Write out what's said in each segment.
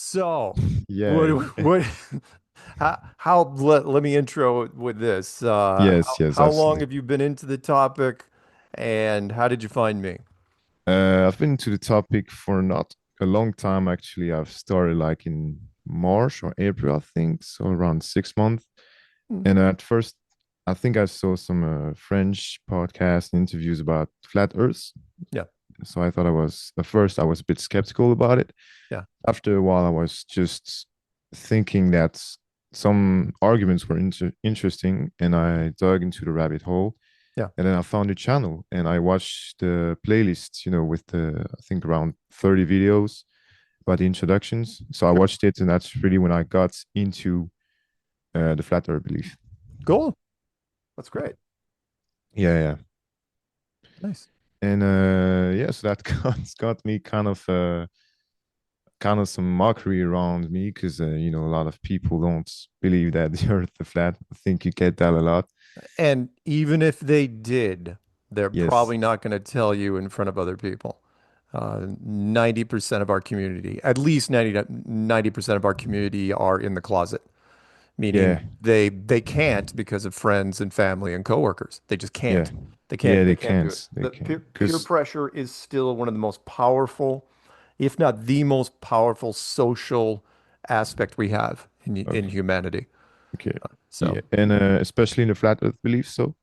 So, what, Yeah. what, let me intro with this. Yes, yes, How long absolutely. have you been into the topic and how did you find me? I've been to the topic for not a long time, actually. I've started like in March or April, I think, so around 6 months. Hmm. And at first, I think I saw some French podcast interviews about flat Earth. Yeah, So I thought at first, I was a bit skeptical about it. yeah, After a while, I was just thinking that some arguments were interesting, and I dug into the rabbit hole. yeah. And then I found a channel and I watched the playlist, with I think around 30 videos about the introductions. So I Sure. watched it, and that's really when I got into the flat earth belief. Cool. That's great. Yeah, yeah. Nice. And yeah, so that got me kind of some mockery around me because a lot of people don't believe that the earth is flat. I think you get that a lot. And even if they did, they're Yes. probably not going to tell you in front of other people. 90% of our community, at least 90% of our community are in the closet, meaning Yeah. they can't because of friends and family and coworkers. They just Yeah. can't. They Yeah, can't they they can't do it. can't. They The can't. peer Because pressure is still one of the most powerful, if not the most powerful social aspect we have in okay. humanity. Okay. So Yeah, and especially in the flat Earth belief. So,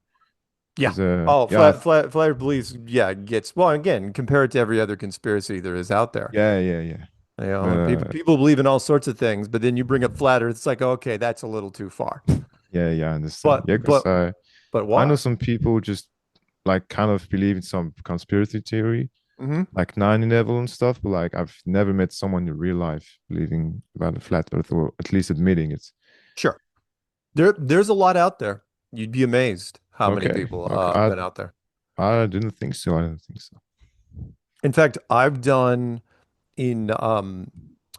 yeah. because Oh, yeah, flat beliefs, yeah, gets well again, compare it to every other conspiracy there is out there. yeah, yeah, yeah. You know, But people believe in all sorts of things, but then you bring up flat earth, it's like, okay, that's a little too far. yeah, yeah, I understand. But Yeah, because but but I know why? some people just like kind of believe in some conspiracy theory, Hmm. like 9/11 and stuff. But like, I've never met someone in real life believing about the flat Earth, or at least admitting it. Sure. There's a lot out there. You'd be amazed how many Okay, people okay. have been out there. I didn't think so. I didn't think so. In fact, I've done in um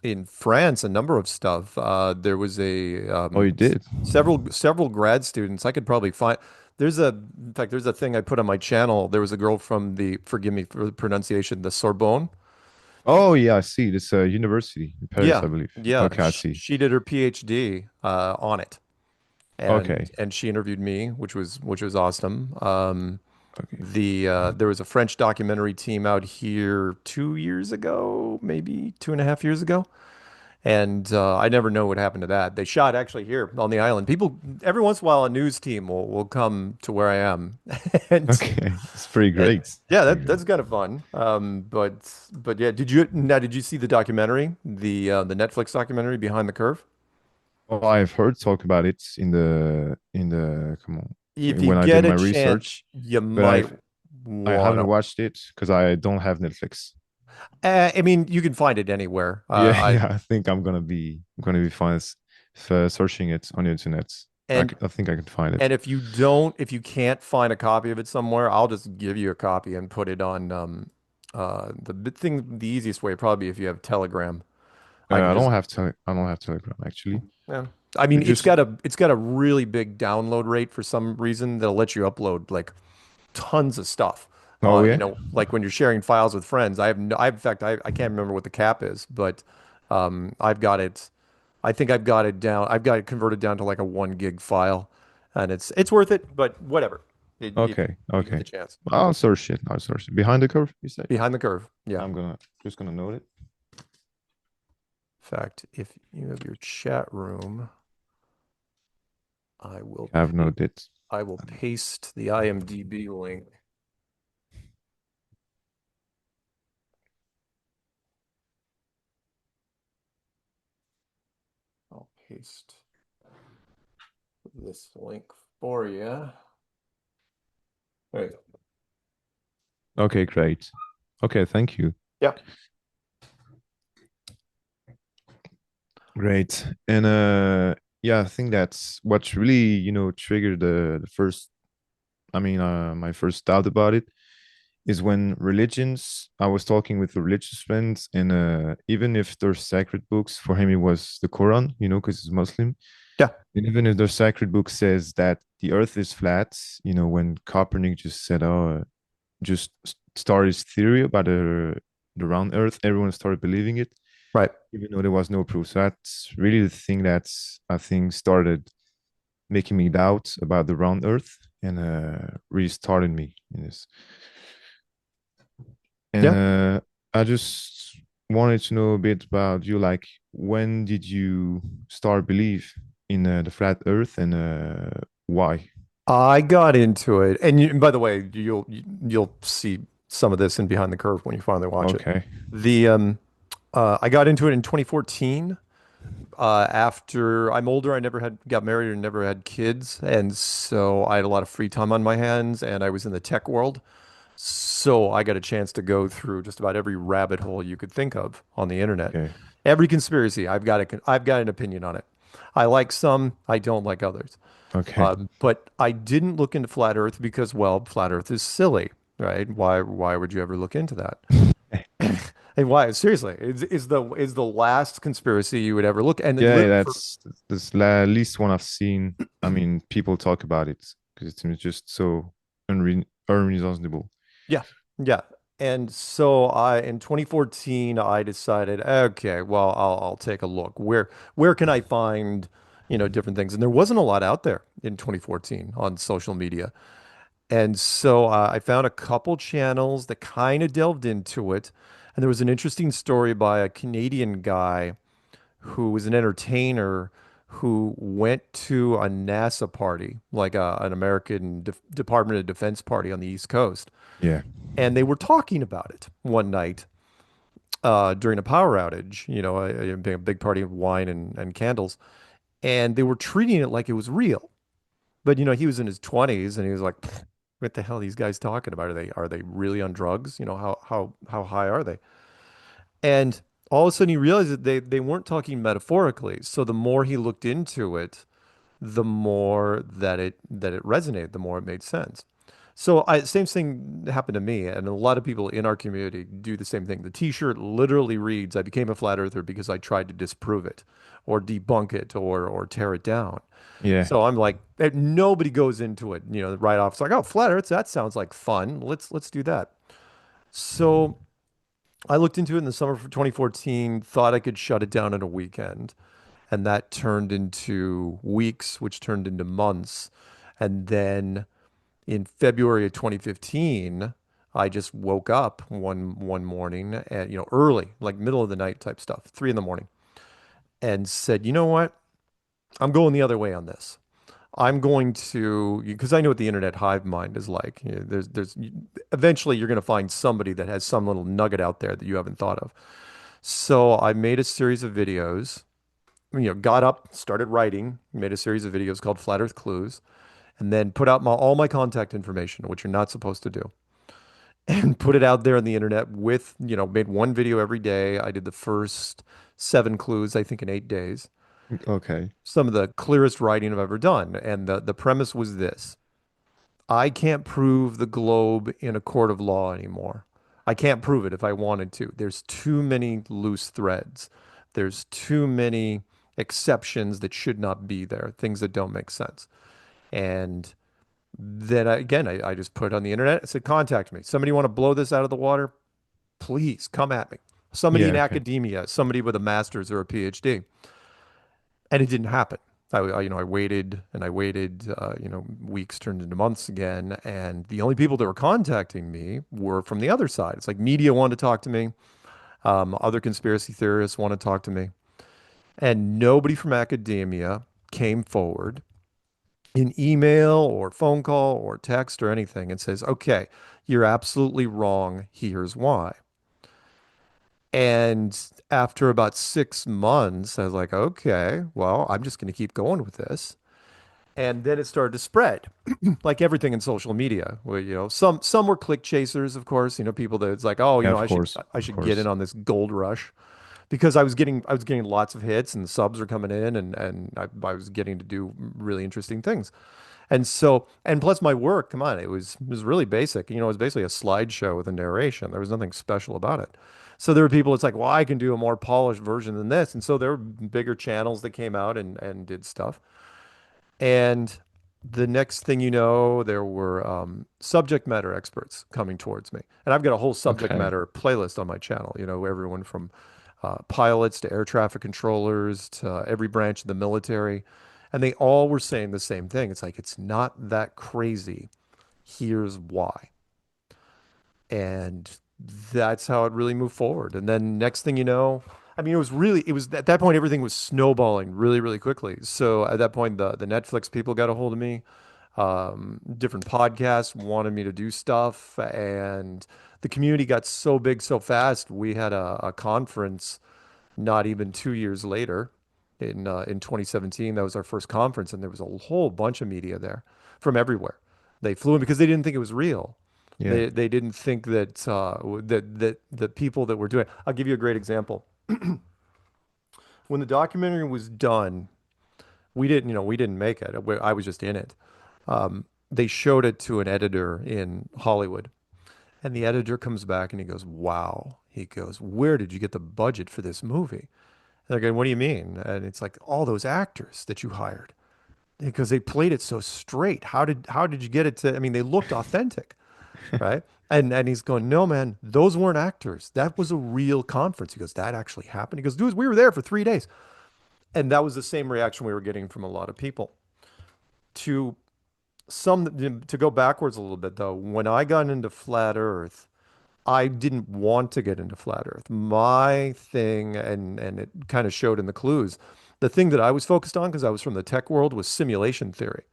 in France a number of stuff. There was a Oh, you did? several grad students. I could probably find in fact there's a thing I put on my channel. There was a girl from the forgive me for the pronunciation, the Sorbonne. Oh, yeah, I see. This university in Paris, Yeah, I believe. yeah. Okay, I see. She did her PhD on it, Okay, and she interviewed me, which was awesome. okay. There was a French documentary team out here 2 years ago, maybe 2.5 years ago, and I never know what happened to that. They shot actually here on the island. People every once in a while a news team will come to where I am, and, Okay, it's pretty and great. It's yeah, pretty great. that's kind of fun. But yeah, did you see the documentary, the Netflix documentary Behind the Curve? Oh, I've heard talk about it come on, If you when I get did a my chance, research, you but might I haven't wanna. watched it because I don't have Netflix. I mean, you can find it anywhere. Yeah, yeah, I think I'm gonna be fine for searching it on the internet. And I think I can find it. and if you can't find a copy of it somewhere, I'll just give you a copy and put it on the easiest way probably if you have Telegram. I can just I don't have Telegram actually. yeah. I mean, But just it's got a really big download rate for some reason that'll let you upload like tons of stuff. oh You yeah, know, like when you're sharing files with friends. In fact, I can't remember what the cap is, but I've got it. I think I've got it down. I've got it converted down to like a 1 gig file, and it's worth it. But whatever, if okay, you get the okay. chance. I'll search it. I'll search it. Behind the curve, you say? Behind the curve. Yeah. I'm gonna just gonna note it. In fact, if you have your chat room, I will I have pa noted it. I will paste the IMDb link. I'll paste this link for you. There you go. Okay, great. Okay, thank you. Yeah. Great. And yeah, I think that's what's really, triggered the first my first doubt about it is when religions I was talking with the religious friends, and even if their sacred books, for him it was the Quran, because he's Muslim. Yeah. And even if their sacred book says that the earth is flat, when Copernic just said, oh, just started his theory about the round earth, everyone started believing it. Right. even though there was no proof. So that's really the thing that's, I think, started making me doubt about the round Earth, and really started me in this. And Yeah. I just wanted to know a bit about you. Like, when did you start believe in the flat Earth, and why? I got into it, and by the way, you'll see some of this in Behind the Curve when you finally watch it. Okay. The I got into it in 2014. After I'm older, I never had got married or never had kids, and so I had a lot of free time on my hands, and I was in the tech world. So I got a chance to go through just about every rabbit hole you could think of on the internet. Okay. Every conspiracy, I've got an opinion on it. I like some, I don't like others. Okay. But I didn't look into flat Earth because, well, flat Earth is silly, right? Why would you ever look into that? And why? Seriously, is the last conspiracy you would ever look and then Yeah, literally for that's the least one I've seen. I mean, people talk about it because it seems just so unreasonable. yeah, yeah. And so I in 2014 I decided, okay, well, I'll take a look. Where can I find, different things? And there wasn't a lot out there in 2014 on social media. And so I found a couple channels that kind of delved into it. And there was an interesting story by a Canadian guy who was an entertainer who went to a NASA party, like an American Department of Defense party on the East Coast. Yeah. And they were talking about it one night during a power outage, a big party of wine and candles. And they were treating it like it was real. But, he was in his 20s and he was like, what the hell are these guys talking about? Are they really on drugs? How high are they? And all of a sudden he realized that they weren't talking metaphorically. So the more he looked into it, the more that it resonated, the more it made sense. So same thing happened to me, and a lot of people in our community do the same thing. The T-shirt literally reads, "I became a flat earther because I tried to disprove it, or debunk it, or tear it down." Yeah. So I'm like, nobody goes into it, right off. It's like, oh, flat Earth, that sounds like fun. Let's do that. So I looked into it in the summer of 2014, thought I could shut it down in a weekend. And that turned into weeks, which turned into months. And then in February of 2015, I just woke up one morning and early, like middle of the night type stuff, 3 in the morning, and said, you know what? I'm going the other way on this. I'm going to, because I know what the internet hive mind is like. Eventually you're going to find somebody that has some little nugget out there that you haven't thought of. So I made a series of videos, got up, started writing, made a series of videos called Flat Earth Clues, and then put out all my contact information, which you're not supposed to do, and put it out there on the internet with, made one video every day. I did the first 7 clues, I think, in 8 days. Okay. Some of the clearest writing I've ever done. And the premise was this. I can't prove the globe in a court of law anymore. I can't prove it if I wanted to. There's too many loose threads. There's too many exceptions that should not be there, things that don't make sense. And then again, I just put it on the internet. I said, contact me. Somebody want to blow this out of the water? Please come at me. Somebody Yeah. in Okay. academia, somebody with a master's or a PhD. And it didn't happen. I waited and I waited, weeks turned into months again. And the only people that were contacting me were from the other side. It's like media wanted to talk to me. Other conspiracy theorists want to talk to me. And nobody from academia came forward in email or phone call or text or anything and says, okay, you're absolutely wrong. Here's why. And after about 6 months, I was like, okay, well, I'm just going to keep going with this. And then it started to spread, like everything in social media. Where, some were click chasers, of course. People that it's like, oh, Yeah, I of should course. I Of should get in course. on this gold rush because I was getting lots of hits and the subs are coming in and I was getting to do really interesting things. And plus my work, come on, it was really basic. It was basically a slideshow with a narration. There was nothing special about it. So there were people, it's like, well, I can do a more polished version than this. And so there were bigger channels that came out and did stuff. And the next thing you know, there were subject matter experts coming towards me. And I've got a whole subject Okay. matter playlist on my channel, everyone from pilots to air traffic controllers to every branch of the military. And they all were saying the same thing. It's like, it's not that crazy. Here's why. And that's how it really moved forward. And then next thing you know, I mean, it was at that point, everything was snowballing really, really quickly. So at that point, the Netflix people got a hold of me. Different podcasts wanted me to do stuff. And the community got so big so fast. We had a conference not even 2 years later in 2017. That was our first conference, and there was a whole bunch of media there from everywhere. They flew in because they didn't think it was real. Yeah. They didn't think that that the people that were doing. I'll give you a great example. When the documentary was done, we didn't make it. I was just in it. They showed it to an editor in Hollywood, and the editor comes back and he goes, "Wow." He goes, "Where did you get the budget for this movie?" And they're going, "What do you mean?" And it's like, "All those actors that you hired because they played it so straight. How did you get it to? I mean, they looked authentic, right?" And he's going, "No, man, those weren't actors. That was a real conference." He goes, "That actually happened." He goes, "Dude, we were there for 3 days." And that was the same reaction we were getting from a lot of people. To to go backwards a little bit though, when I got into flat Earth, I didn't want to get into flat Earth. My thing, and it kind of showed in the clues, the thing that I was focused on, because I was from the tech world, was simulation theory,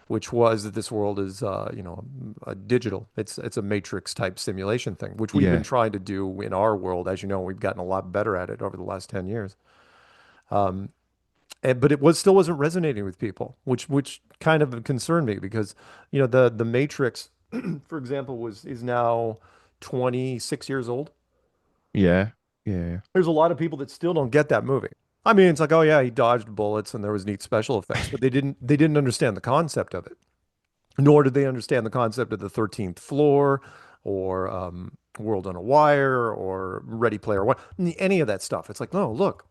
which was that this world is, a digital. It's a matrix type simulation thing, which we've been Yeah. trying to do in our world. As you know, we've gotten a lot better at it over the last 10 years. But it was still wasn't resonating with people, which kind of concerned me because, the Matrix, for example, is now 26 years old. Yeah. Yeah. There's a lot of people that still don't get that movie. I mean, it's like, oh yeah, he dodged bullets and there was neat special effects, but they didn't understand the concept of it. Nor did they understand the concept of the 13th floor or World on a Wire or Ready Player One, any of that stuff. It's like, no, look,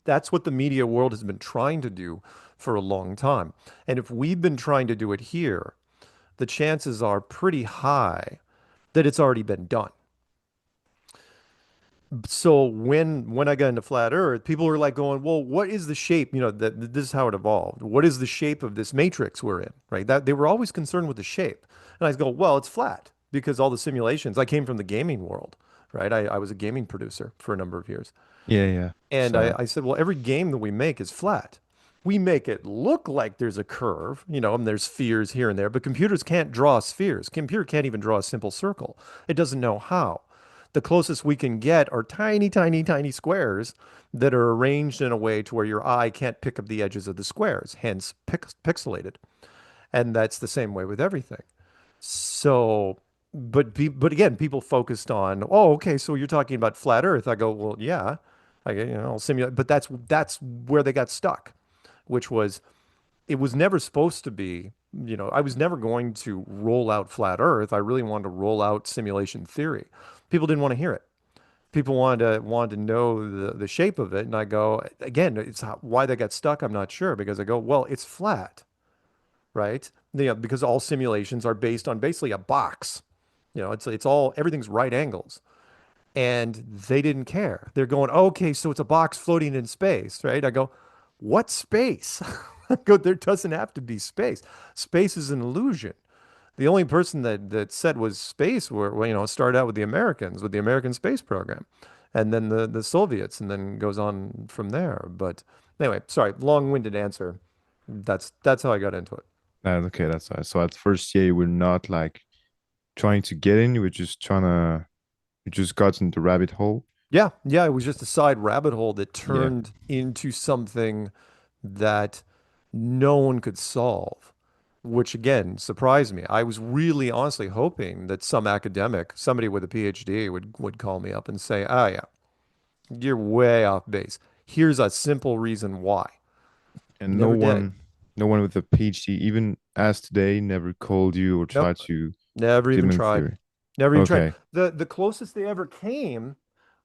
that's what the media world has been trying to do for a long time. And if we've been trying to do it here, the chances are pretty high that it's already been done. So when I got into flat Earth, people were like going, "Well, what is the shape? That this is how it evolved. What is the shape of this matrix we're in?" Right? That they were always concerned with the shape. And I go, "Well, it's flat because all the simulations. I came from the gaming world, right? I was a gaming producer for a number of years. Yeah. Yeah. And So I said, well, every game that we make is flat. We make it look like there's a curve, and there's spheres here and there, but computers can't draw spheres. Computer can't even draw a simple circle. It doesn't know how. The closest we can get are tiny, tiny, tiny squares that are arranged in a way to where your eye can't pick up the edges of the squares, hence pixelated. And that's the same way with everything. So, but again, people focused on, oh, okay, so you're talking about flat Earth. I go, well, yeah, I'll simulate, but that's where they got stuck, which was it was never supposed to be. I was never going to roll out flat Earth. I really wanted to roll out simulation theory. People didn't want to hear it. People wanted to know the shape of it, and I go again. Why they got stuck. I'm not sure because I go, well, it's flat, right? Because all simulations are based on basically a box. It's all everything's right angles. And they didn't care. They're going, okay, so it's a box floating in space, right? I go, what space? I go, there doesn't have to be space. Space is an illusion. The only person that said was space started out with the Americans, with the American space program, and then the Soviets, and then goes on from there. But anyway, sorry, long-winded answer. That's how I got into it. okay, that's nice. So at first, yeah, you were not like trying to get in, you were just trying to you just got in the rabbit hole. Yeah, yeah, it was just a side rabbit hole that Yeah. turned into something that no one could solve, which again surprised me. I was really honestly hoping that some academic, somebody with a PhD would call me up and say, "Ah, yeah, you're way off base. Here's a simple reason why." And no Never did. one no one with a PhD, even as today, never called you or Nope. tried to Never even demon tried. theory. Never even tried. Okay. The closest they ever came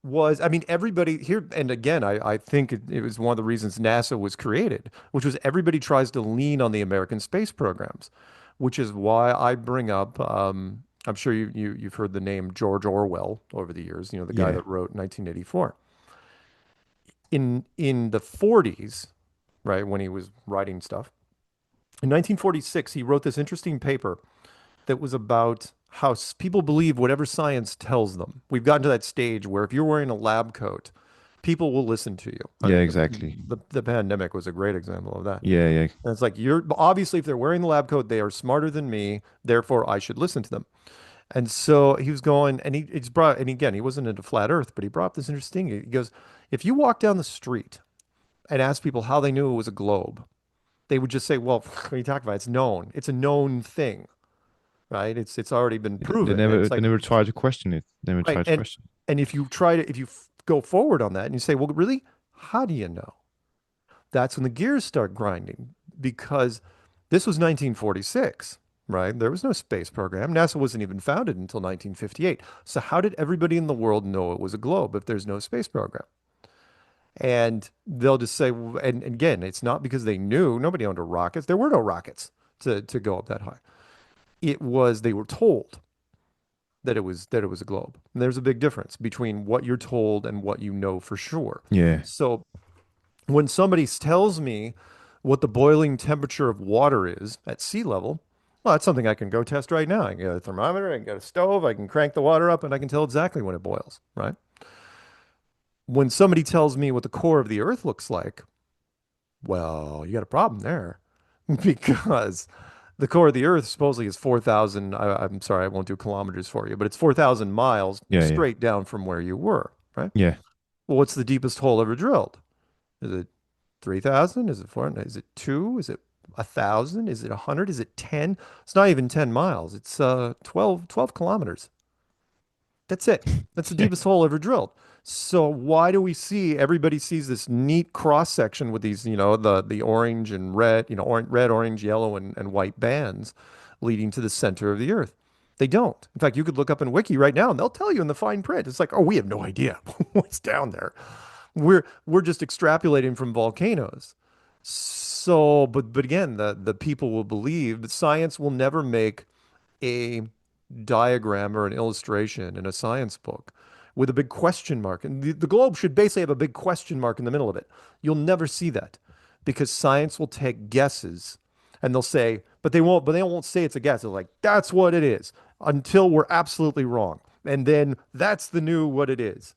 was, I mean, everybody here, and again, I think it was one of the reasons NASA was created, which was everybody tries to lean on the American space programs, which is why I bring up, I'm sure you've heard the name George Orwell over the years, the guy Yeah. that wrote 1984. In the 40s, right, when he was writing stuff, in 1946, he wrote this interesting paper that was about how people believe whatever science tells them. We've gotten to that stage where if you're wearing a lab coat, people will listen to you. I Yeah, mean, exactly. the pandemic was a great example of that. Yeah, yeah, And it's like you're obviously if they're wearing the lab coat, they are smarter than me, therefore I should listen to them. And so he was going, and he's brought, and again, he wasn't into flat Earth, but he brought up this interesting. He goes, if you walk down the street and ask people how they knew it was a globe, they would just say, "Well, what are you talking about? It's known. It's a known thing, right? It's already been they proven." And never it's they like, never try to question it. Never right, try to question. and if you try to if you go forward on that and you say, "Well, really, how do you know?" That's when the gears start grinding because this was 1946, right? There was no space program. NASA wasn't even founded until 1958. So how did everybody in the world know it was a globe if there's no space program? And they'll just say, and again, it's not because they knew. Nobody owned a rockets. There were no rockets to go up that high. It was they were told that it was a globe. And there's a big difference between what you're told and what you know for sure. Yeah, So when somebody tells me what the boiling temperature of water is at sea level, well, that's something I can go test right now. I can get a thermometer, I can get a stove, I can crank the water up, and I can tell exactly when it boils, right? When somebody tells me what the core of the Earth looks like, well, you got a problem there because the core of the Earth supposedly is 4,000. I'm sorry, I won't do kilometers for you, but it's 4,000 miles yeah, yeah, straight down from where you were, right? yeah. Well, what's the deepest hole ever drilled? Is it 3,000? Is it 400? Is it two? Is it 1,000? Is it 100? Is it 10? It's not even 10 miles. It's 12 kilometers. That's it. That's the deepest hole ever drilled. So why do we see everybody sees this neat cross section with these, the orange and red, red, orange, yellow, and white bands leading to the center of the earth? They don't. In fact, you could look up in Wiki right now and they'll tell you in the fine print. It's like, oh, we have no idea what's down there. We're just extrapolating from volcanoes. So, but again, the people will believe that science will never make a diagram or an illustration in a science book with a big question mark. And the globe should basically have a big question mark in the middle of it. You'll never see that because science will take guesses and they'll say, but they won't say it's a guess. They're like, that's what it is until we're absolutely wrong. And then that's the new what it is.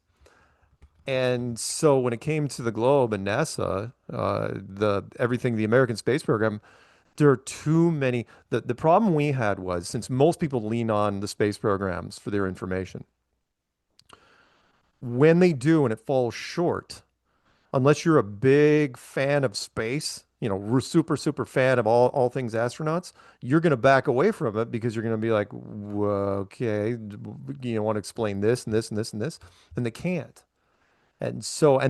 And so when it came to the globe and NASA, the American space program, there are too many. The problem we had was since most people lean on the space programs for their information, when they do and it falls short, unless you're a big fan of space, super, super fan of all things astronauts, you're going to back away from it because you're going to be like, "Well, okay, you want to explain this and this and this and this, and they can't. And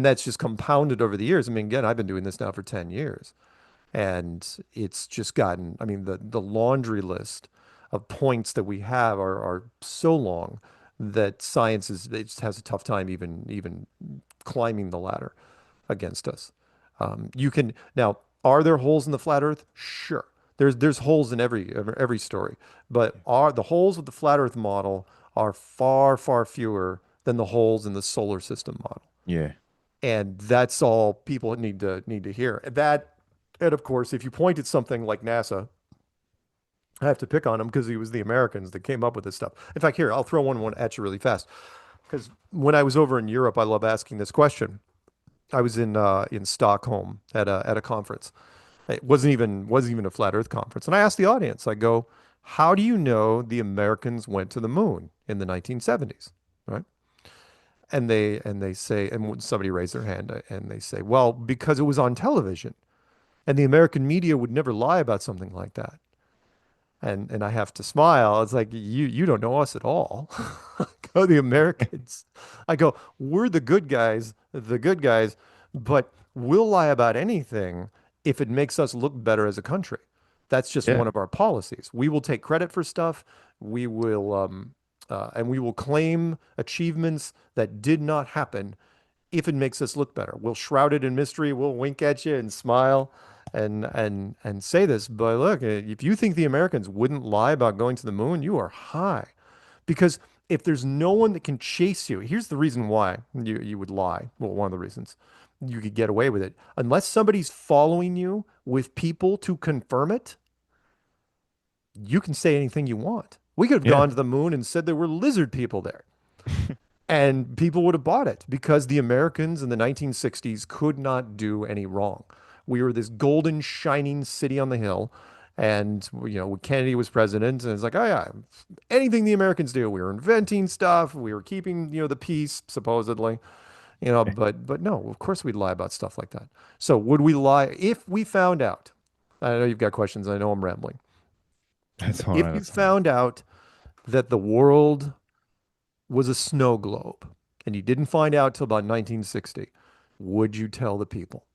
that's just compounded over the years. I mean, again, I've been doing this now for 10 years. And it's just gotten, I mean, the laundry list of points that we have are so long that science it just has a tough time even climbing the ladder against us. You can now, are there holes in the flat Earth? Sure. There's holes in every story, but are the holes with the flat Earth model are far, far fewer than the holes in the solar system model. Yeah, And that's all people need to hear. And of course, if you point at something like NASA, I have to pick on them because it was the Americans that came up with this stuff. In fact, here, I'll throw one at you really fast. Because when I was over in Europe, I love asking this question. I was in Stockholm at a conference. It wasn't even a flat Earth conference. And I asked the audience, I go, how do you know the Americans went to the moon in the 1970s? Right? And they say, and somebody raised their hand and they say, well, because it was on television. And the American media would never lie about something like that. And I have to smile. It's like you don't know us at all. Go the Americans. I go, we're the good guys, but we'll lie about anything if it makes us look better as a country. That's just yeah, one of our policies. We will take credit for stuff. We will and we will claim achievements that did not happen if it makes us look better. We'll shroud it in mystery. We'll wink at you and smile and say this. But look, if you think the Americans wouldn't lie about going to the moon, you are high. Because if there's no one that can chase you, here's the reason why you would lie. Well, one of the reasons. you could get away with it. Unless somebody's following you with people to confirm it, you can say anything you want. We could have Yeah. gone to the moon and said there were lizard people there. And people would have bought it because the Americans in the 1960s could not do any wrong. We were this golden, shining city on the hill. And, when Kennedy was president, and it's like, oh, yeah, anything the Americans do, we were inventing stuff. We were keeping, the peace, supposedly, but no, of course we'd lie about stuff like that. So would we lie if we found out? I know you've got questions. I know I'm rambling. That's all If right. you That's all right. found out that the world was a snow globe, and you didn't find out till about 1960, would you tell the people?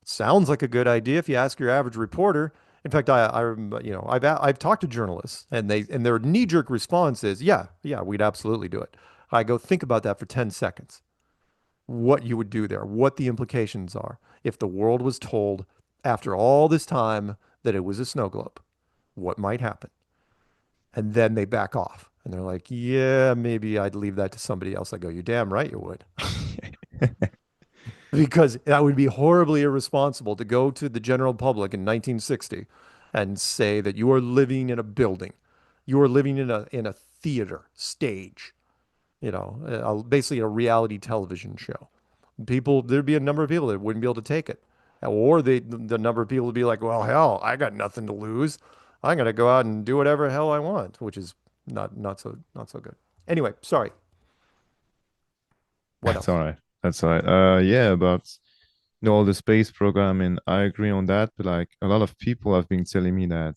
Sounds like a good idea if you ask your average reporter. In fact, I've talked to journalists, and their knee-jerk response is, yeah, yeah, we'd absolutely do it. I go, think about that for 10 seconds. What you would do there, what the implications are if the world was told after all this time that it was a snow globe, what might happen? And then they back off and they're like, yeah, maybe I'd leave that to somebody else. I go, you're damn right you would. Because that would be horribly irresponsible to go to the general public in 1960 and say that you are living in a building. You are living in a theater stage, basically a reality television show. There'd be a number of people that wouldn't be able to take it. Or the number of people would be like, well, hell, I got nothing to lose. I'm gonna go out and do whatever the hell I want, which is not so good. Anyway, sorry. What That's else? all right. That's all right. Yeah, about all the space program, and I agree on that. But like a lot of people have been telling me that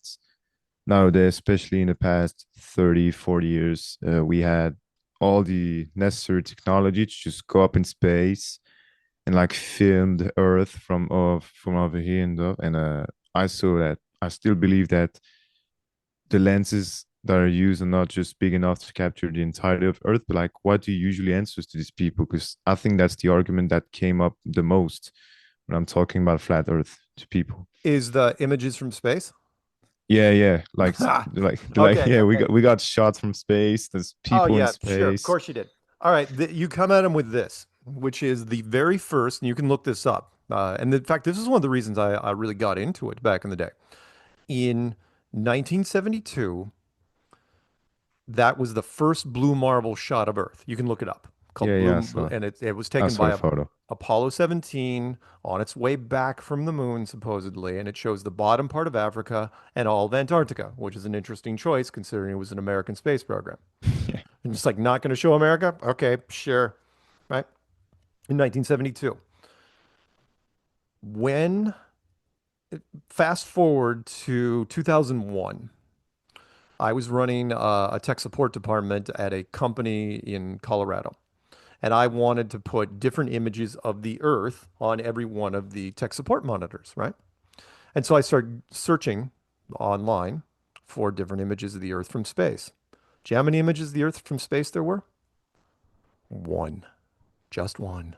nowadays, especially in the past 30, 40 years, we had all the necessary technology to just go up in space and like film the Earth from over here and I saw that. I still believe that the lenses that are used are not just big enough to capture the entirety of Earth, but like what do you usually answer to these people? Because I think that's the argument that came up the most when I'm talking about flat Earth to people. Is the images from space? Yeah, yeah, Ah, yeah, we okay. got shots from space. There's Oh people in yeah, sure. Of space. course you did. All right, you come at them with this, which is the very first, and you can look this up. And in fact, this is one of the reasons I really got into it back in the day. In 1972, that was the first blue marble shot of Earth. You can look it up. Called Yeah, yeah, Blue, and it was I taken saw by the photo. Apollo 17 on its way back from the moon, supposedly, and it shows the bottom part of Africa and all of Antarctica, which is an interesting choice considering it was an American space program. Yeah, And just like not going to show America? Okay, sure. Right? In 1972. When fast forward to 2001, I was running a tech support department at a company in Colorado. And I wanted to put different images of the Earth on every one of the tech support monitors, right? And so I started searching online for different images of the Earth from space. Do you know how many images of the Earth from space there were? One, just one.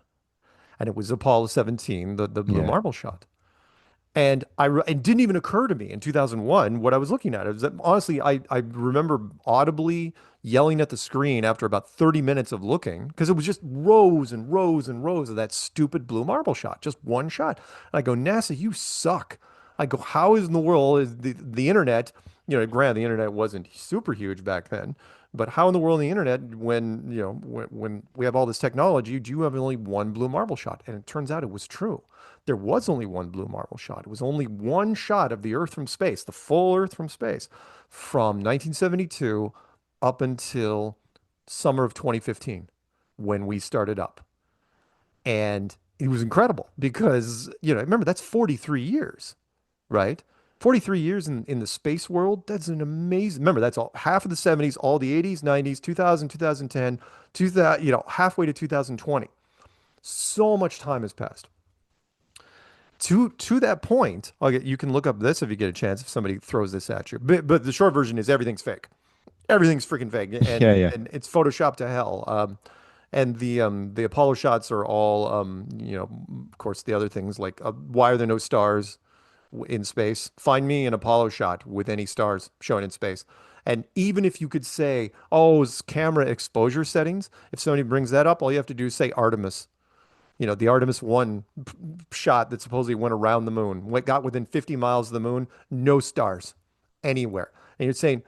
And it was Apollo 17, the blue yeah, marble shot. And it didn't even occur to me in 2001 what I was looking at. It was that, honestly, I remember audibly yelling at the screen after about 30 minutes of looking because it was just rows and rows and rows of that stupid blue marble shot, just one shot. And I go, NASA, you suck. I go, how is in the world is the internet, granted, the internet wasn't super huge back then, but how in the world on the internet, when we have all this technology, do you have only one blue marble shot? And it turns out it was true. There was only one blue marble shot. It was only one shot of the Earth from space, the full Earth from space, from 1972 up until summer of 2015 when we started up. And it was incredible because, remember, that's 43 years, right? 43 years in the space world. That's an amazing, remember, that's all half of the 70s, all the 80s, 90s, 2000, 2010, 2000, halfway to 2020. So much time has passed. To that point, you can look up this if you get a chance if somebody throws this at you. But the short version is everything's fake. Everything's freaking fake, yeah, and yeah, and it's photoshopped to hell. And the Apollo shots are all of course the other things like why are there no stars in space? Find me an Apollo shot with any stars shown in space. And even if you could say, oh, it's camera exposure settings, if somebody brings that up, all you have to do is say Artemis. The Artemis 1 shot that supposedly went around the moon, got within 50 miles of the moon, no stars anywhere. And you're saying,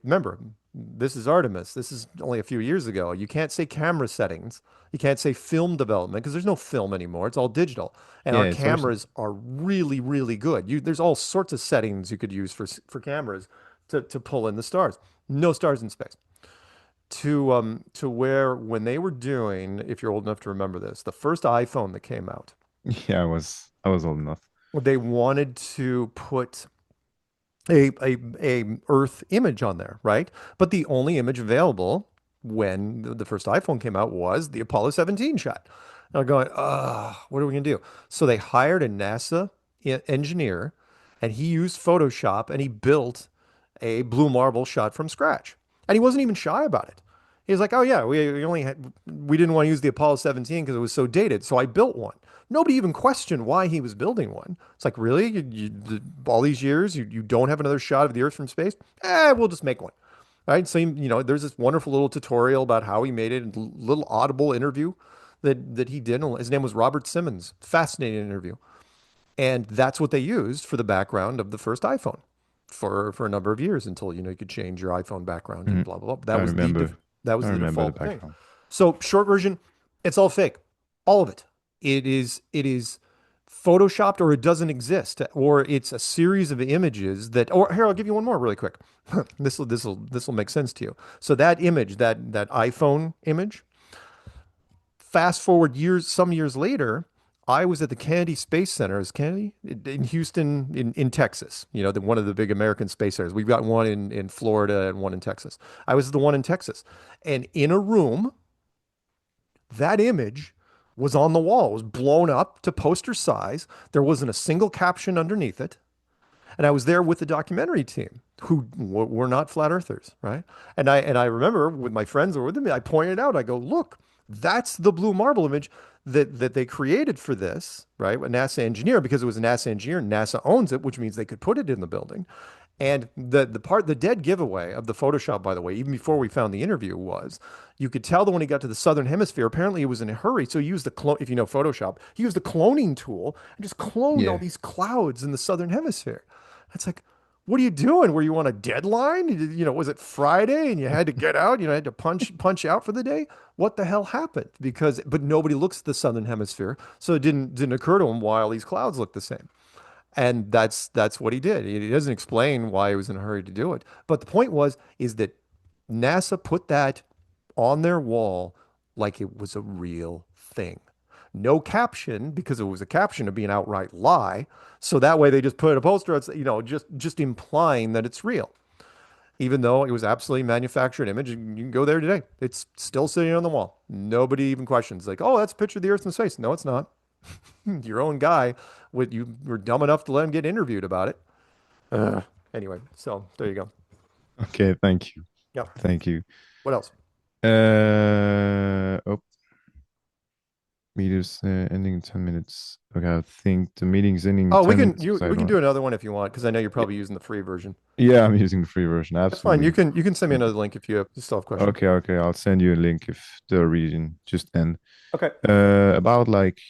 remember, this is Artemis. This is only a few years ago. You can't say camera settings. You can't say film development because there's no film anymore. It's all digital. And Yeah, our it's also cameras are really, really good. There's all sorts of settings you could use for cameras to pull in the stars. No stars in space. To where when they were doing, if you're old enough to remember this, the first iPhone that came out, yeah, I was old enough. they wanted to put a Earth image on there, right? But the only image available when the first iPhone came out was the Apollo 17 shot. And I'm going, what are we gonna do? So they hired a NASA engineer, and he used Photoshop, and he built a blue marble shot from scratch. And he wasn't even shy about it. He was like, "Oh yeah, we didn't want to use the Apollo 17 because it was so dated, so I built one." Nobody even questioned why he was building one. It's like, really? All these years, you don't have another shot of the Earth from space? We'll just make one. Right? So, there's this wonderful little tutorial about how he made it, a little audible interview that he did. His name was Robert Simmons. Fascinating interview. And that's what they used for the background of the first iPhone for a number of years until, you could change your iPhone background and Mhm. blah, blah, blah. I That was remember. that was I the remember the default thing. background. So short version, it's all fake. All of it. It is photoshopped, or it doesn't exist, or it's a series of images that, or here, I'll give you one more really quick. This will make sense to you. So that image, that iPhone image, fast forward some years later, I was at the Kennedy Space Center. Is Kennedy in Houston, in Texas? One of the big American space centers. We've got one in Florida and one in Texas. I was at the one in Texas, and in a room, that image was on the wall. It was blown up to poster size. There wasn't a single caption underneath it. And I was there with the documentary team who were not flat earthers, right? And I remember with my friends who were with me, I pointed out, I go, look, that's the blue marble image that they created for this, right? A NASA engineer, because it was a NASA engineer, NASA owns it, which means they could put it in the building. And the dead giveaway of the Photoshop, by the way, even before we found the interview, was you could tell that when he got to the southern hemisphere, apparently he was in a hurry. So he used the clone, if you know Photoshop, he used the cloning tool and just cloned all Yeah. these clouds in the southern hemisphere. It's like, what are you doing? Were you on a deadline? Was it Friday and you had to get out? Had to punch out for the day? What the hell happened? But nobody looks at the southern hemisphere, so it didn't occur to him why all these clouds look the same. And that's what he did. He doesn't explain why he was in a hurry to do it. But the point is that NASA put that on their wall like it was a real thing. No caption, because it was a caption to be an outright lie. So that way they just put a poster, just implying that it's real. Even though it was absolutely manufactured image, and you can go there today. It's still sitting on the wall. Nobody even questions. Like, oh, that's a picture of the Earth in space. No, it's not. Your own guy, you were dumb enough to let him get interviewed about it. Anyway, so there you go. Okay, thank you. Yeah. Thank you. What else? Oh, meetings ending in 10 minutes. Okay, I think the meeting's ending in Oh, we 10 can minutes you because I we can don't. do another one if you want, because I know you're Yeah, probably using the free version. yeah, I'm using the free version. That's fine. You Absolutely. can you can send me Thank another you. link if you still have questions. Okay, okay. I'll send you a link if the reading just end. Okay. About like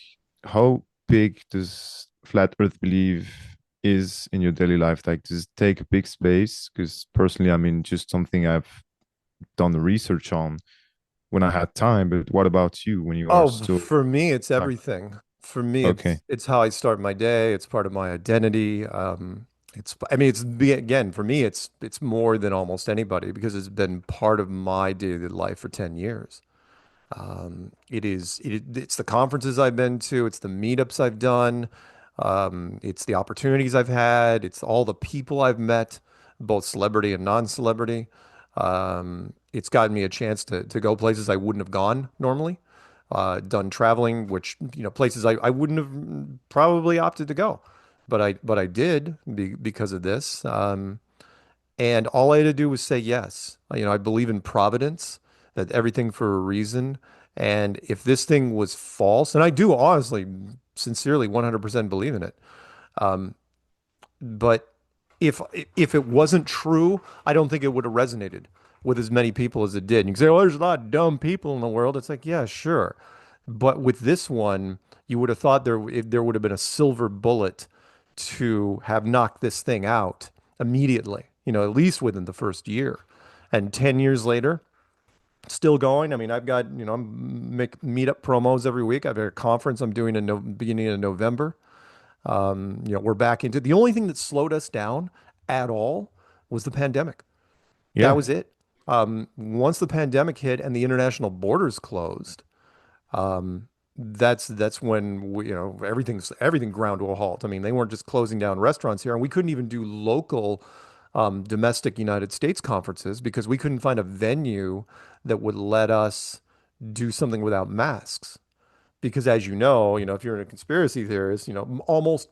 how big does flat Earth belief is in your daily life? Like, does it take a big space? Because personally, I mean, just something I've done the research on when I had time. But what about you when you are Oh, still for me, it's stuck? everything. For me, Okay. it's how I start my day. It's part of my identity. I mean, again, for me, it's more than almost anybody because it's been part of my daily life for 10 years. It's the conferences I've been to, it's the meetups I've done, it's the opportunities I've had, it's all the people I've met, both celebrity and non-celebrity. It's gotten me a chance to go places I wouldn't have gone normally. Done traveling, which, places I wouldn't have probably opted to go, but I did because of this. And all I had to do was say yes. I believe in providence, that everything for a reason. And if this thing was false, and I do honestly, sincerely, 100% believe in it. But if if it wasn't true, I don't think it would have resonated with as many people as it did. And you can say, "Oh, there's a lot of dumb people in the world." It's like, yeah, sure. But with this one, you would have thought there would have been a silver bullet to have knocked this thing out immediately, at least within the first year. And 10 years later, still going. I mean, I've got, I'm make meetup promos every week. I've got a conference I'm doing in no, beginning of November. We're back into the only thing that slowed us down at all was the pandemic. That Yeah. was it. Once the pandemic hit and the international borders closed, um, that's when everything ground to a halt. I mean, they weren't just closing down restaurants here, and we couldn't even do local domestic United States conferences because we couldn't find a venue that would let us do something without masks. Because as if you're a conspiracy theorist, almost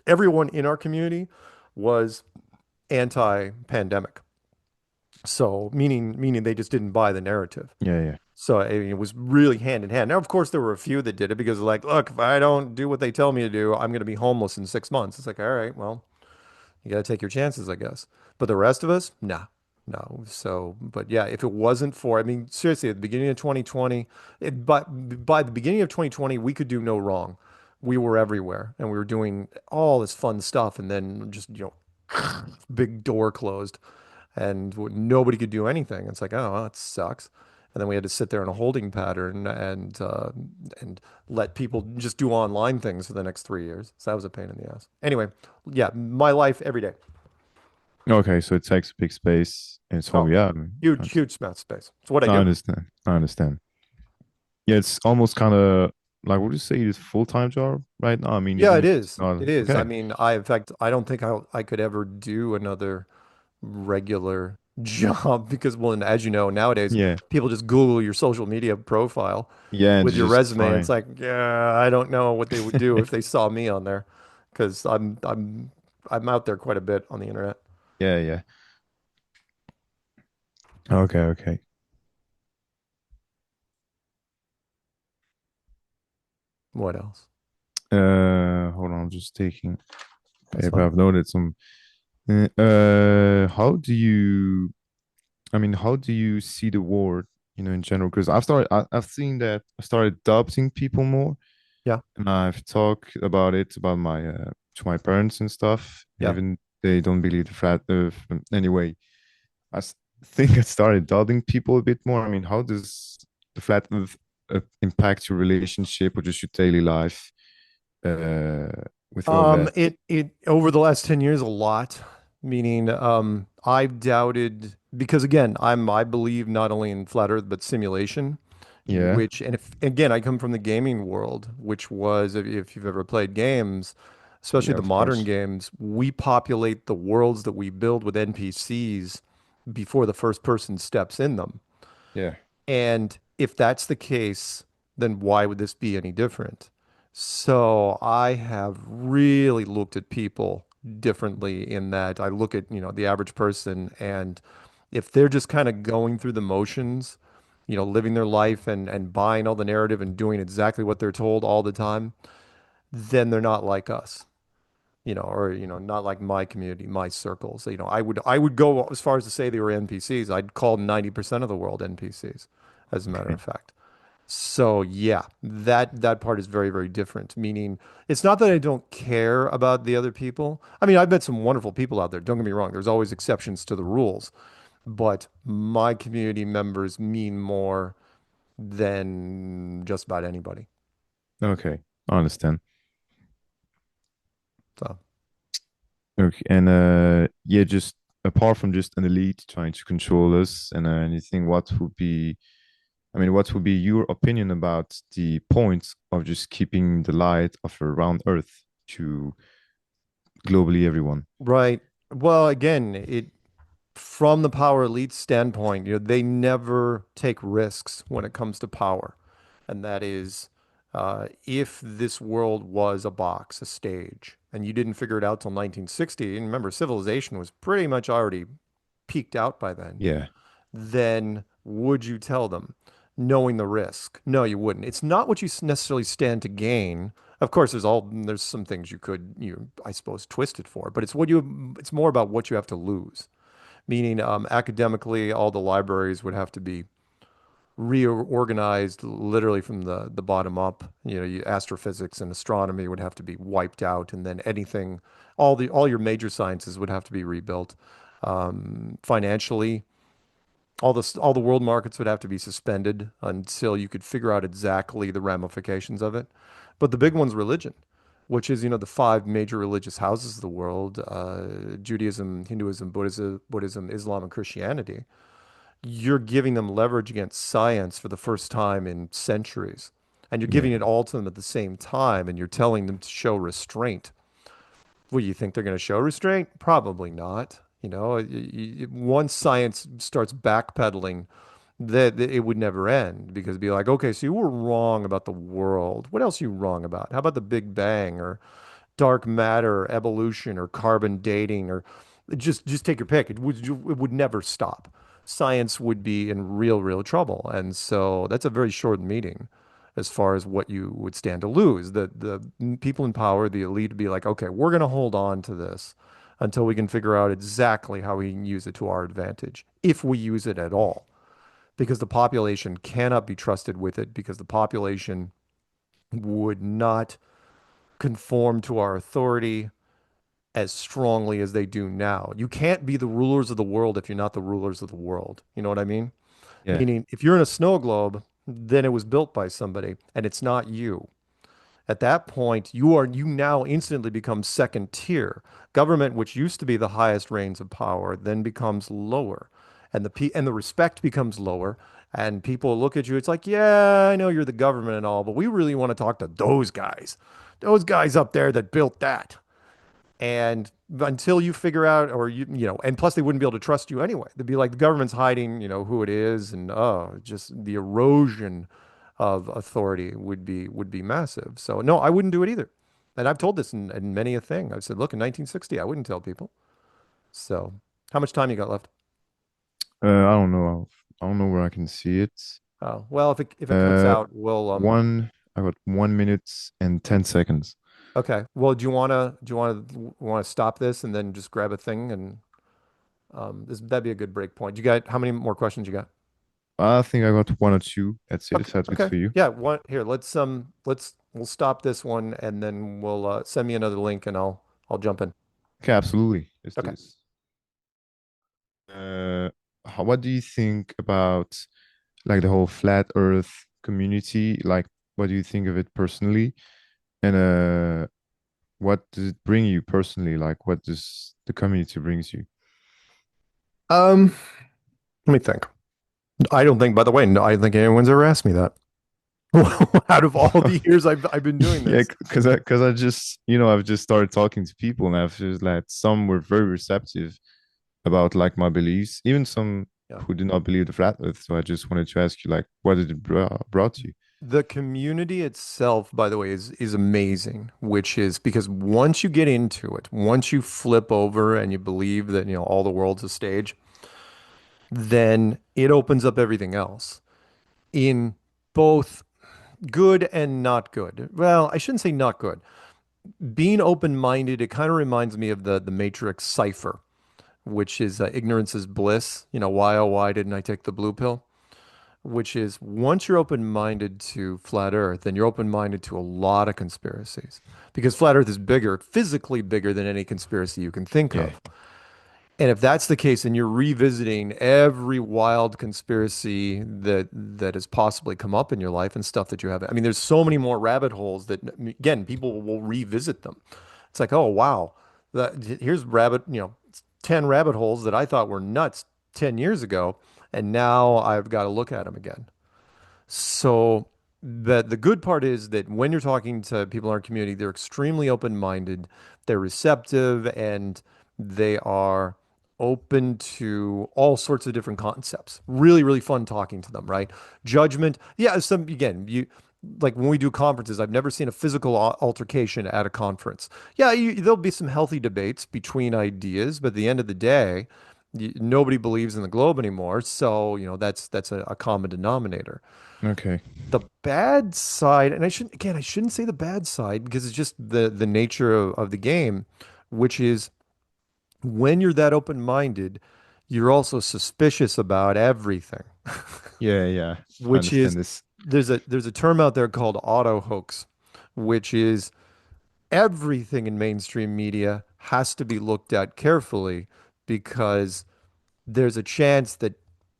everyone in our community was anti-pandemic. So meaning they just didn't buy the narrative. Yeah, yeah. So it was really hand in hand. Now, of course, there were a few that did it because like, look, if I don't do what they tell me to do, I'm going to be homeless in 6 months. It's like, all right, well, you got to take your chances, I guess. But the rest of us, nah, no. So, but yeah, if it wasn't for, I mean, seriously, at the beginning of 2020, by the beginning of 2020, we could do no wrong. We were everywhere and we were doing all this fun stuff. And then just, big door closed and nobody could do anything. It's like, oh, well, that sucks. And then we had to sit there in a holding pattern and let people just do online things for the next 3 years. So that was a pain in the ass. Anyway, yeah, my life every day. Okay, so it takes a big space and so Oh, yeah, huge, huge amount of space. It's what I I do. understand. I understand. Yeah, it's almost kind of like would you say it's full-time job right now? I mean, Yeah, even it if it's is. not It is. I okay. mean, in fact, I don't think I could ever do another regular job because, well, and as you know, nowadays Yeah. people just Google your social media profile Yeah, and with your just resume. It's fine. like, yeah, I don't know what they would do if they saw me on there because I'm out there quite a bit on the internet. Yeah, yeah. Okay, okay. What else? Hold on, I'm just taking That's paper. fine. I've noted some. How do you? I mean, how do you see the world, in general? Because I've seen that I started adopting people more, Yeah, and I've talked about it about my to my parents and stuff, and yeah. even they don't believe the flat earth. Anyway, think I started doubting people a bit more. I mean, how does the flat earth impact your relationship or just your daily life uh, with all that? It over the last 10 years a lot, meaning I've doubted because again, I believe not only in flat earth but simulation, Yeah, which and if again I come from the gaming world, which was if you've ever played games, especially yeah, the of modern course. games, we populate the worlds that we build with NPCs before the first person steps in them. Yeah. And if that's the case, then why would this be any different? So I have really looked at people differently in that I look at, the average person and if they're just kind of going through the motions, living their life and buying all the narrative and doing exactly what they're told all the time, then they're not like us, or not like my community, my circles. I would go as far as to say they were NPCs. I'd call 90% of the world NPCs, as a matter Okay. of fact. So yeah, that part is very, very different. Meaning, it's not that I don't care about the other people. I mean, I've met some wonderful people out there. Don't get me wrong. There's always exceptions to the rules, but my community members mean more than just about anybody. Okay. I understand. So Okay. And yeah, just apart from just an elite trying to control us and anything, what would be your opinion about the point of just keeping the light of around Earth to globally everyone? right. Well, again, it from the power elite standpoint, they never take risks when it comes to power. And that is, if this world was a box, a stage, and you didn't figure it out till 1960, and remember, civilization was pretty much already peaked out by Yeah. then would you tell them, knowing the risk? No, you wouldn't. It's not what you necessarily stand to gain. Of course, there's some things I suppose, twist it for, but it's more about what you have to lose. Meaning, academically, all the libraries would have to be reorganized literally from the bottom up. Astrophysics and astronomy would have to be wiped out, and then anything, all your major sciences would have to be rebuilt. Financially, all the world markets would have to be suspended until you could figure out exactly the ramifications of it. But the big one's religion, which is, the five major religious houses of the world, Judaism, Hinduism, Buddhism, Islam, and Christianity. You're giving them leverage against science for the first time in centuries. And you're Yeah. giving it all to them at the same time, and you're telling them to show restraint. Well, you think they're going to show restraint? Probably not. Once science starts backpedaling, that it would never end because it'd be like, okay, so you were wrong about the world. What else are you wrong about? How about the Big Bang or dark matter, evolution, or carbon dating, or just take your pick. It would never stop. Science would be in real trouble, and so that's a very short meeting as far as what you would stand to lose. The people in power, the elite, would be like, okay, we're going to hold on to this until we can figure out exactly how we can use it to our advantage, if we use it at all, because the population cannot be trusted with it, because the population would not conform to our authority as strongly as they do now. You can't be the rulers of the world if you're not the rulers of the world. You know what I mean? Yeah. Meaning, if you're in a snow globe, then it was built by somebody and it's not you. At that point, you now instantly become second tier. Government, which used to be the highest reigns of power, then becomes lower, and the respect becomes lower. And people look at you. It's like, yeah, I know you're the government and all, but we really want to talk to those guys up there that built that. And until you figure out, or and plus they wouldn't be able to trust you anyway. They'd be like, the government's hiding, who it is, and just the erosion of authority would be massive. So no, I wouldn't do it either. And I've told this in many a thing. I've said, look, in 1960, I wouldn't tell people. So how much time you got left? I don't know. I don't know where I can see it. Oh, well, if it cuts Uh, out, we'll I got 1 minute and 10 seconds. okay. Well, do you wanna stop this and then just grab a thing and that'd be a good break point. You got how many more questions you got? I think I got one or two. That's it. Okay. That's it Okay. for you. Yeah. One here. We'll stop this one and then we'll send me another link and I'll jump in. Okay, absolutely. Let's do Okay. this. What do you think about like the whole flat Earth community? Like, what do you think of it personally? And what does it bring you personally? Like, what does the community brings you? Um, Let me think. I don't think, by the way, no, I don't think anyone's ever asked me that. Out of all the years I've been doing Yeah, this. because I just I've just started talking to people and I've just like some were very receptive about like my beliefs, even some Yeah. who did not believe the flat Earth. So I just wanted to ask you like, what did it brought you? The community itself, by the way, is amazing, which is because once you get into it, once you flip over and you believe that, all the world's a stage, then it opens up everything else in both good and not good. Well, I shouldn't say not good. Being open-minded, it kind of reminds me of the Matrix cipher, which is ignorance is bliss. Why, oh, why didn't I take the blue pill? Which is once you're open-minded to flat Earth, then you're open-minded to a lot of conspiracies because flat Earth is bigger, physically bigger than any conspiracy you can think Yeah. of. And if that's the case, and you're revisiting every wild conspiracy that has possibly come up in your life and stuff that you have. I mean, there's so many more rabbit holes that, again, people will revisit them. It's like, oh wow, here's 10 rabbit holes that I thought were nuts 10 years ago, and now I've got to look at them again. So the good part is that when you're talking to people in our community, they're extremely open-minded, they're receptive, and they are open to all sorts of different concepts. Really, really fun talking to them, right? Judgment. Yeah, some again, you like when we do conferences, I've never seen a physical altercation at a conference. Yeah, there'll be some healthy debates between ideas, but at the end of the day, nobody believes in the globe anymore. So, that's a common denominator. Okay. The bad side, and I shouldn't say the bad side because it's just the nature of the game, which is when you're that open-minded, you're also suspicious about everything, Yeah, yeah. I which is understand this. there's a term out there called auto hoax, which is everything in mainstream media has to be looked at carefully because there's a chance that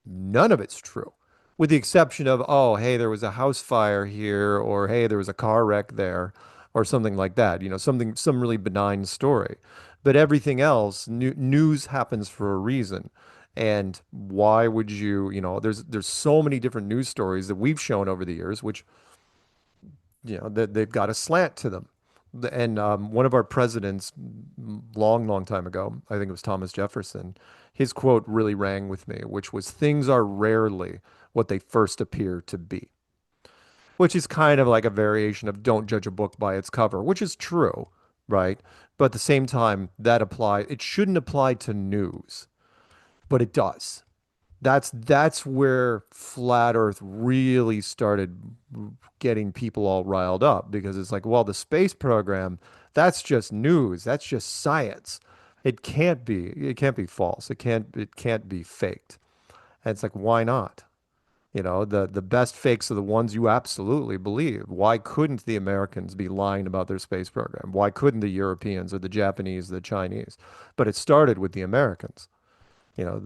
none of it's true, with the exception of, oh, hey, there was a house fire here, or hey, there was a car wreck there, or something like that. Some really benign story. But everything else, news happens for a reason. And why would there's so many different news stories that we've shown over the years, which that they've got a slant to them. And one of our presidents, long, long time ago, I think it was Thomas Jefferson, his quote really rang with me, which was, "Things are rarely what they first appear to be," which is kind of like a variation of "don't judge a book by its cover," which is true, right? But at the same time, it shouldn't apply to news, but it does. That's where flat Earth really started getting people all riled up, because it's like, well, the space program, that's just news, that's just science. It can't be false. It can't be faked. And it's like, why not? The best fakes are the ones you absolutely believe. Why couldn't the Americans be lying about their space program? Why couldn't the Europeans or the Japanese, the Chinese? But it started with the Americans. I'll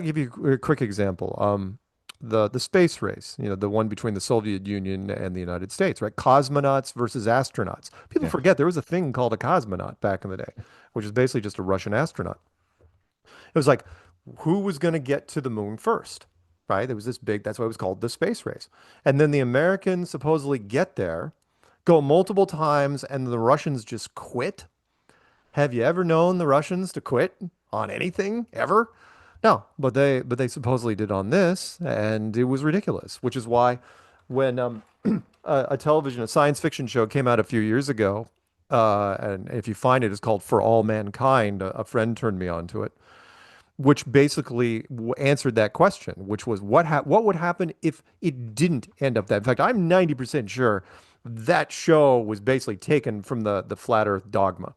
give you a quick example. The space race, the one between the Soviet Union and the United States, right? Cosmonauts versus astronauts. People Yeah. forget there was a thing called a cosmonaut back in the day, which is basically just a Russian astronaut. It was like, who was going to get to the moon first, right? There was this big, that's why it was called the space race. And then the Americans supposedly get there, go multiple times, and the Russians just quit. Have you ever known the Russians to quit on anything ever? No, but they supposedly did on this, and it was ridiculous. Which is why, when a science fiction show came out a few years ago, and if you find it, it's called For All Mankind. A friend turned me on to it, which basically answered that question, which was what would happen if it didn't end up that. In fact, I'm 90% sure that show was basically taken from the flat Earth dogma,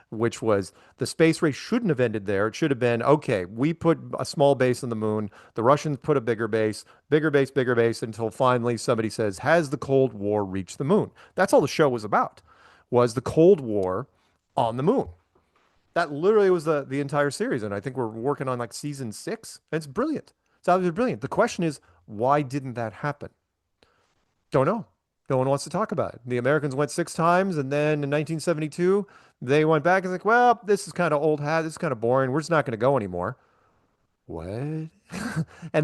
which was the space race shouldn't have ended there. It should have been, okay, we put a small base on the moon, the Russians put a bigger base, until finally somebody says, has the Cold War reached the moon? That's all the show was about, was the Cold War on the moon. That literally was the entire series. And I think we're working on like season 6. It's brilliant. It's absolutely brilliant. The question is, why didn't that happen? Don't know. No one wants to talk about it. The Americans went 6 times, and then in 1972, they went back and like, well, this is kind of old hat. This is kind of boring. We're just not going to go anymore. What? And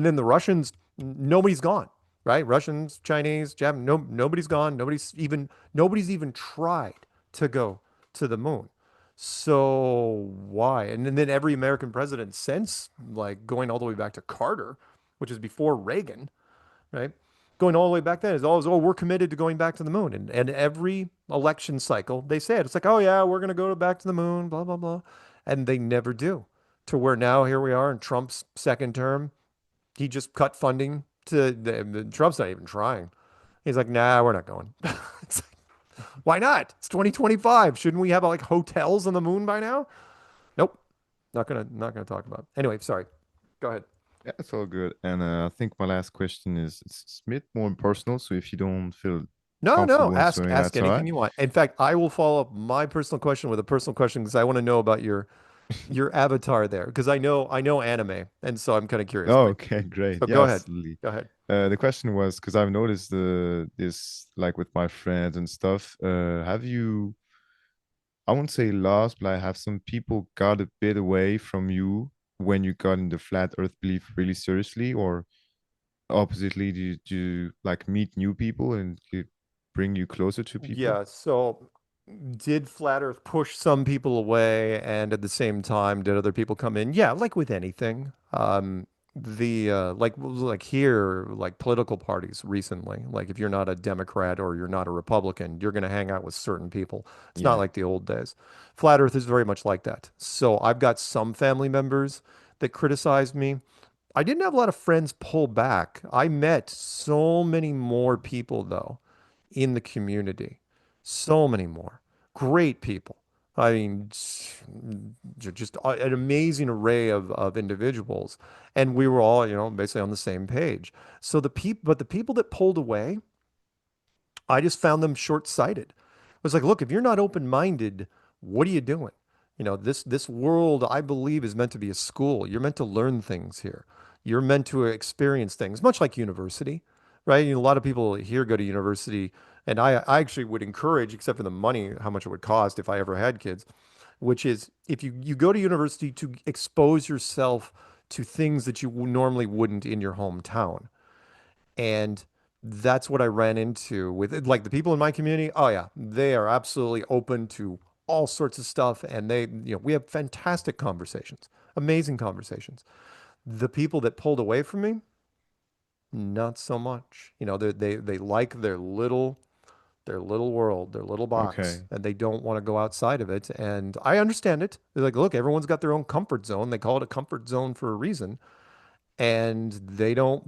then the Russians, nobody's gone, right? Russians, Chinese, Japan, no, nobody's gone. Nobody's even tried to go to the moon. So why? And then every American president since, like going all the way back to Carter, which is before Reagan, right? Going all the way back then is always, oh, we're committed to going back to the moon. And every election cycle, they say it. It's like, oh, yeah, we're going to go back to the moon, blah, blah, blah. And they never do. To where now, here we are in Trump's second term. He just cut funding Trump's not even trying. He's like, nah, we're not going. It's like, why not? It's 2025. Shouldn't we have like hotels on the moon by now? Nope. Not gonna talk about it. Anyway, sorry. Go ahead. Yeah, it's all good. And I think my last question is it's a bit more personal. So if you don't feel No, no. comfortable Ask answering, ask that's all anything right. you want. In fact, I will follow up my personal question with a personal question because I want to know about your avatar there, because I know anime, and so I'm kind of curious Oh, about you. okay, great. So Yeah, go ahead. absolutely. Go ahead. The question was because I've noticed this like with my friends and stuff. Have you, I won't say lost, but I have some people got a bit away from you when you got in the flat Earth belief really seriously, or oppositely, do you like meet new people and it bring you closer to people? Yeah, so did Flat Earth push some people away, and at the same time, did other people come in? Yeah, like with anything. The like here, like political parties recently, like if you're not a Democrat or you're not a Republican, you're going to hang out with certain people. It's not Yeah. like the old days. Flat Earth is very much like that. So I've got some family members that criticize me. I didn't have a lot of friends pull back. I met so many more people though in the community. So many more. Great people. I mean, just an amazing array of individuals, and we were all, basically on the same page. So but the people that pulled away, I just found them short-sighted. I was like, look, if you're not open-minded, what are you doing? This world, I believe, is meant to be a school. You're meant to learn things here. You're meant to experience things, much like university, right? A lot of people here go to university, and I actually would encourage, except for the money, how much it would cost if I ever had kids, which is if you go to university to expose yourself to things that you normally wouldn't in your hometown. And that's what I ran into with it. Like the people in my community. Oh yeah, they are absolutely open to all sorts of stuff. And we have fantastic conversations, amazing conversations. The people that pulled away from me, not so much. They like their little world, their little box, Okay. and they don't want to go outside of it. And I understand it. They're like, look, everyone's got their own comfort zone. They call it a comfort zone for a reason, and they don't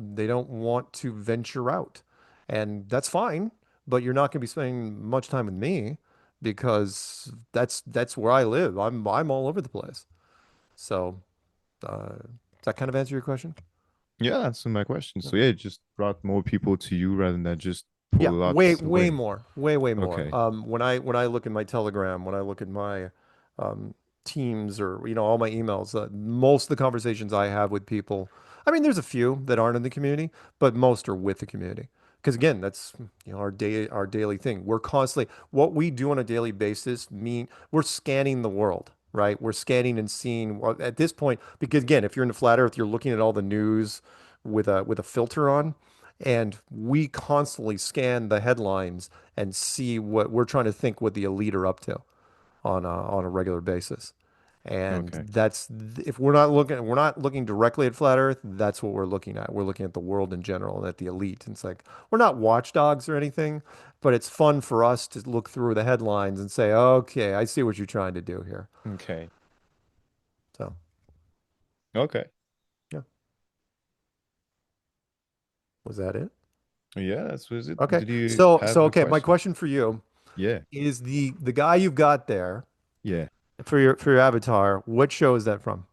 want to venture out. And that's fine, but you're not going to be spending much time with me because that's where I live. I'm all over the place. So, does that kind of answer your question? Yeah, that's my question. Yeah. So yeah, it just brought more people to you rather than just Yeah, pull a lot way way away. more, way more. Okay. When I look at my Telegram, when I look at my um, Teams or all my emails, most of the conversations I have with people, I mean, there's a few that aren't in the community, but most are with the community. Because again, that's our daily thing. We're constantly what we do on a daily basis mean we're scanning the world, right? We're scanning and seeing at this point, because again, if you're into flat Earth, you're looking at all the news with a filter on. And we constantly scan the headlines and see what we're trying to think what the elite are up to on a regular basis. And Okay. that's if we're not looking directly at flat Earth, that's what we're looking at. We're looking at the world in general and at the elite. And it's like we're not watchdogs or anything, but it's fun for us to look through the headlines and say, okay, I see what you're trying to do here. Okay. So, Okay. yeah, was that it? Yeah, that's was it. Okay. Did you So have a okay, my question? question for you Yeah. is the guy you've got there Yeah. for your avatar. What show is that from?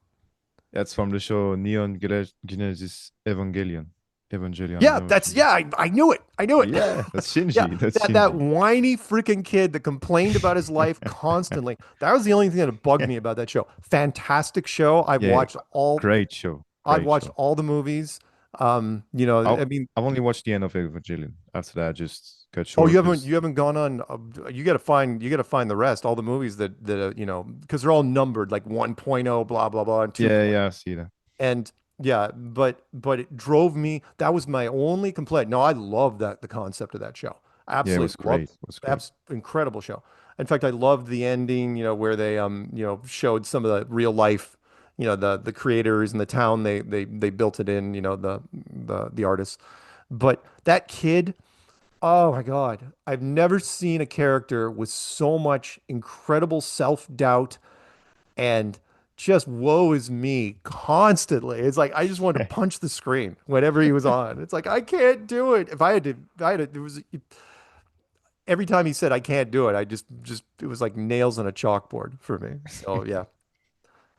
That's from the show Genesis Evangelion. Evangelion, I Yeah, know what that's you mean. yeah. I knew it. I knew it. Yeah, that's Yeah, Shinji. That's that Shinji. whiny freaking kid that complained about his life constantly. That was the only thing that bugged me about that show. Fantastic show. I've Yeah, watched all. great show. I've Great watched show. all the movies. I'll, I mean, I've only watched the end of Evangelion. After that, I just cut oh, you short haven't because you haven't gone on. You got to find the rest. All the movies that because they're all numbered like 1.0, blah blah blah, and yeah, 2.0. yeah, I see that. And yeah, but it drove me. That was my only complaint. No, I love the concept of that show. Yeah, it was Absolutely great. loved. It was great. Incredible show. In fact, I loved the ending. Where they showed some of the real life. The creators and the town they built it in. The artists. But that kid. Oh my God. I've never seen a character with so much incredible self-doubt and just woe is me constantly. It's like I just wanted to punch the screen whenever he was on. It's like I can't do it. It was every time he said I can't do it, I just it was like nails on a chalkboard for me. So yeah,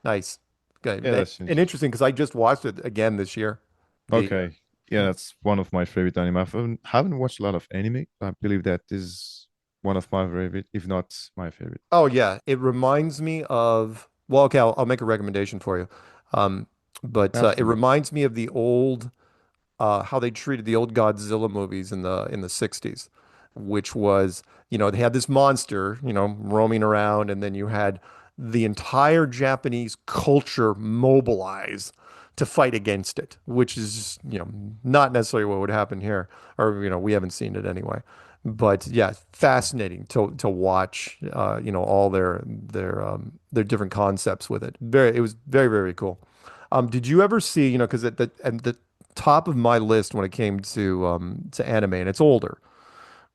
nice. Okay. Yeah, that's And Shinji. interesting because I just watched it again this year. The Okay. Yeah, that's one of my favorite anime. I haven't watched a lot of anime. I believe that is one of my favorite, if not my favorite. Oh yeah, it reminds me of well, okay, I'll make a recommendation for you. Um, but it Absolutely. reminds me of the old how they treated the old Godzilla movies in the 60s, which was, they had this monster, roaming around, and then you had the entire Japanese culture mobilize to fight against it, which is, not necessarily what would happen here, or, we haven't seen it anyway. But yeah, fascinating to watch, all their different concepts with it. It was very, very cool. Did you ever see, because at the top of my list when it came to anime, and it's older,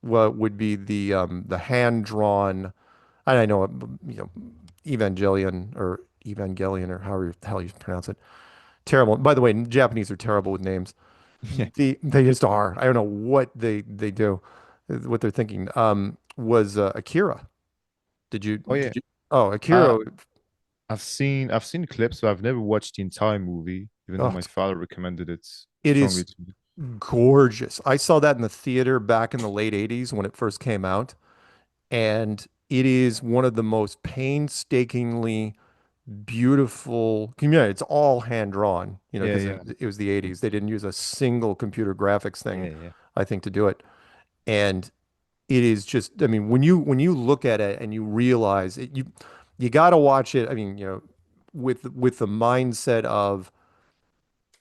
what would be the hand drawn, and I know Evangelion or however the hell you pronounce it. Terrible. By the way, Japanese are terrible with names. Yeah. They just are. I don't know what they do, what they're thinking. Was Akira? Did you Oh did yeah. you? Oh, I Akira. I've seen clips, but I've never watched the entire movie, even though Oh, my father recommended it it strongly is to me. gorgeous. I saw that in the theater back in the late 80s when it first came out, and it is one of the most painstakingly beautiful. Yeah, it's all hand drawn, Yeah, because yeah, it was the 80s. They didn't use a single computer graphics thing, yeah, yeah, I think, to do it. And it is just, I mean, when you look at it and you realize it, you got to watch it. I mean, with the mindset of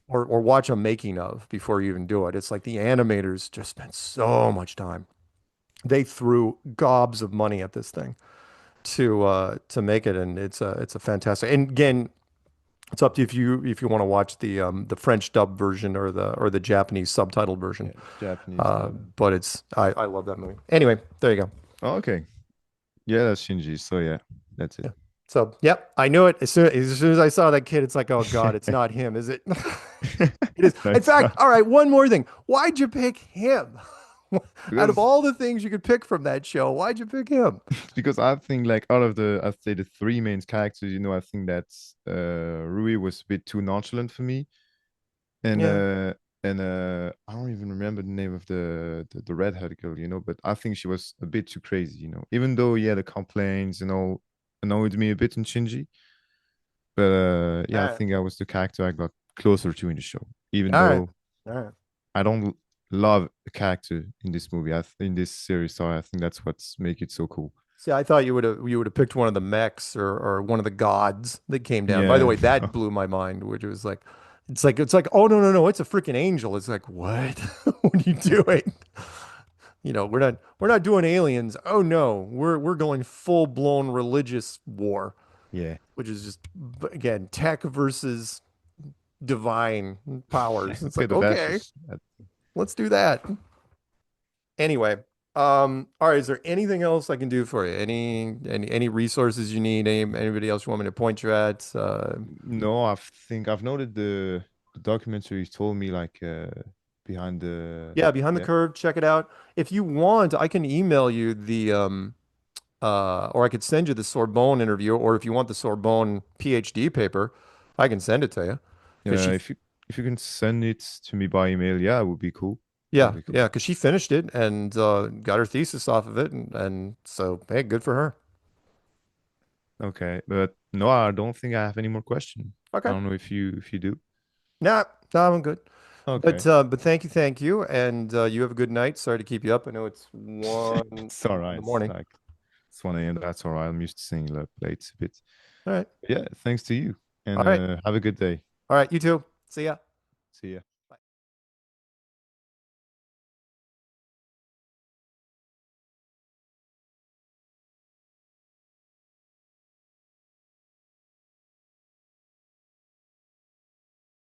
or watch a making of before you even do it. It's like the animators just spent so much time. They threw gobs of money at this thing to make it, and it's a fantastic. And again, it's up to you if you want to watch the French dub version or the Japanese subtitled version. yeah. Japanese dub. But I love that movie. Anyway, there you go. Oh, okay. Yeah, that's Shinji. So yeah, that's it. Yeah. So, yep, I knew it as soon as I saw that kid. It's like, oh God, it's not him, is it? It is. No, In it's fact, not. all right, one more thing. Why'd you pick him? Out of Because all the things you could pick from that show, why'd you pick him? because I think like out of the I'd say the three main characters, I think that's Rui was a bit too nonchalant for me. And Yeah. I don't even remember the name of the redhead girl, but I think she was a bit too crazy, Even though yeah, the complaints and all annoyed me a bit in Shinji. But All yeah, I right. think I was the character I got closer to in the show, even All right. though All right. I don't love the character in this movie. In this series, so I think that's what's make it so cool. See, I thought you would have picked one of the mechs or one of the gods that came down. By the Yeah, way, that blew my mind, which was like, it's like, oh no, no, no, it's a freaking angel. It's like, what? What are you doing? We're not doing aliens. Oh no, we're going full blown religious war, yeah, which is just again tech versus divine powers. It's bit like, of okay, ashes. let's do that. Anyway, all right, is there anything else I can do for you? Any resources you need? Anybody else you want me to point you at? No, I think I've noted the documentary you told me like behind the Yeah, Behind the yeah. Curve, check it out. If you want, I can email you or I could send you the Sorbonne interview, or if you want the Sorbonne PhD paper, I can send it to you. Because she, If you can send it to me by email, yeah, it would be cool. That'd yeah, be cool. yeah, because she finished it and got her thesis off of it, and so hey, good for her. Okay, but no, I don't think I have any more questions. I Okay, don't know if you do. nah, no, I'm good. But Okay, uh, but thank you, and you have a good night. Sorry to keep you up. I know it's one it's all in right. the It's morning. like it's 1 a.m. That's all right. I'm used to staying up late a bit. All right, Yeah, thanks to you, all and right, have a good day. all right. You too. See ya. See ya.